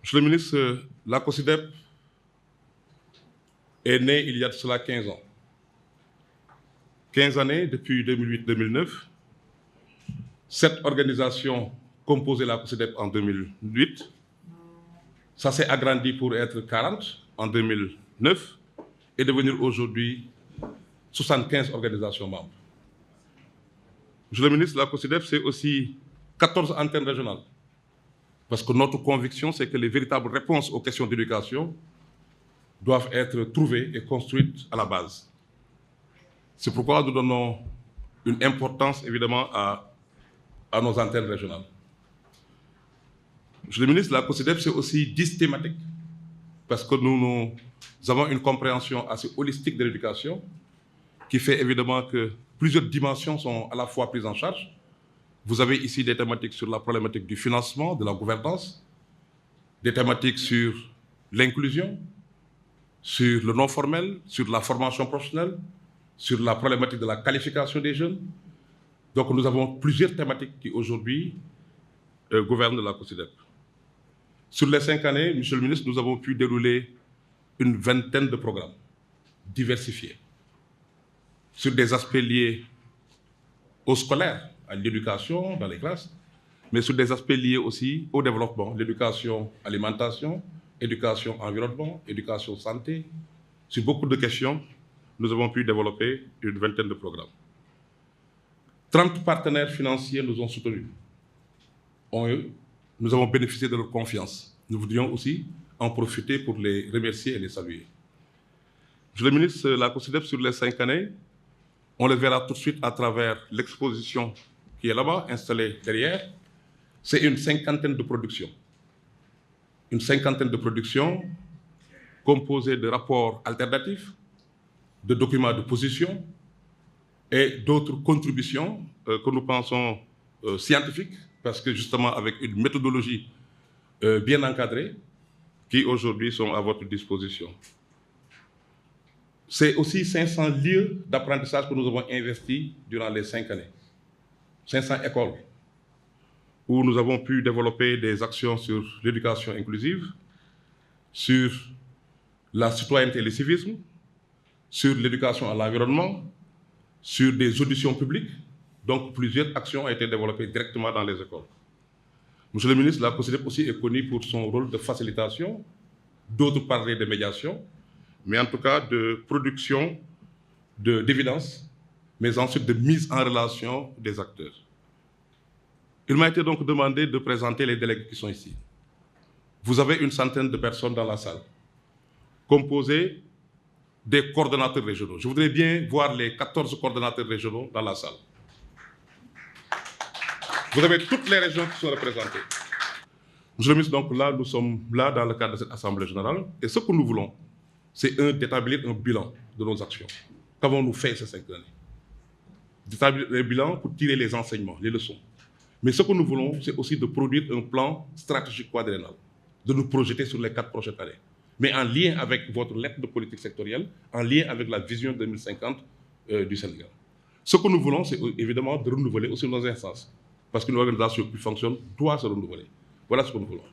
Monsieur le ministre, la COSYDEP est née il y a de cela 15 ans. 15 années depuis 2008-2009. Cette organisation composait la COSYDEP en 2008. Ça s'est agrandi pour être 40 en 2009 et devenir aujourd'hui 75 organisations membres. Monsieur le ministre, la COSYDEP, c'est aussi 14 antennes régionales. Parce que notre conviction, c'est que les véritables réponses aux questions d'éducation doivent être trouvées et construites à la base. C'est pourquoi nous donnons une importance, évidemment, à nos antennes régionales. Monsieur le ministre, la COSYDEP, c'est aussi 10 thématiques, parce que nous avons une compréhension assez holistique de l'éducation, qui fait évidemment que plusieurs dimensions sont à la fois prises en charge. Vous avez ici des thématiques sur la problématique du financement, de la gouvernance, des thématiques sur l'inclusion, sur le non formel, sur la formation professionnelle, sur la problématique de la qualification des jeunes. Donc nous avons plusieurs thématiques qui aujourd'hui gouvernent la COSYDEP. Sur les 5 années, Monsieur le ministre, nous avons pu dérouler une vingtaine de programmes diversifiés sur des aspects liés au scolaire, à l'éducation dans les classes, mais sur des aspects liés aussi au développement, l'éducation, alimentation, éducation, environnement, éducation, santé. Sur beaucoup de questions, nous avons pu développer une vingtaine de programmes. 30 partenaires financiers nous ont soutenus. Nous avons bénéficié de leur confiance. Nous voudrions aussi en profiter pour les remercier et les saluer. Monsieur le ministre, la COSYDEP sur les 5 années, on le verra tout de suite à travers l'exposition qui est là-bas, installée derrière. C'est une cinquantaine de productions. Une cinquantaine de productions composées de rapports alternatifs, de documents de position et d'autres contributions que nous pensons scientifiques, parce que justement avec une méthodologie bien encadrée, qui aujourd'hui sont à votre disposition. C'est aussi 500 lieux d'apprentissage que nous avons investis durant les 5 années. 500 écoles, où nous avons pu développer des actions sur l'éducation inclusive, sur la citoyenneté et le civisme, sur l'éducation à l'environnement, sur des auditions publiques. Donc plusieurs actions ont été développées directement dans les écoles. Monsieur le ministre, la COSYDEP aussi est connue pour son rôle de facilitation, d'autres parleraient de médiation, mais en tout cas de production d'évidence, mais ensuite de mise en relation des acteurs. Il m'a été donc demandé de présenter les délégués qui sont ici. Vous avez une centaine de personnes dans la salle, composées des coordonnateurs régionaux. Je voudrais bien voir les 14 coordonnateurs régionaux dans la salle. Vous avez toutes les régions qui sont représentées. Monsieur le ministre, donc là, nous sommes là dans le cadre de cette Assemblée générale, et ce que nous voulons, c'est d'établir un bilan de nos actions. Qu'avons-nous fait ces 5 années? D'établir un bilan pour tirer les enseignements, les leçons. Mais ce que nous voulons, c'est aussi de produire un plan stratégique quadriennal, de nous projeter sur les 4 prochaines années, mais en lien avec votre lettre de politique sectorielle, en lien avec la vision 2050 du Sénégal. Ce que nous voulons, c'est évidemment de renouveler aussi nos instances, parce qu'une organisation qui fonctionne doit se renouveler. Voilà ce que nous voulons.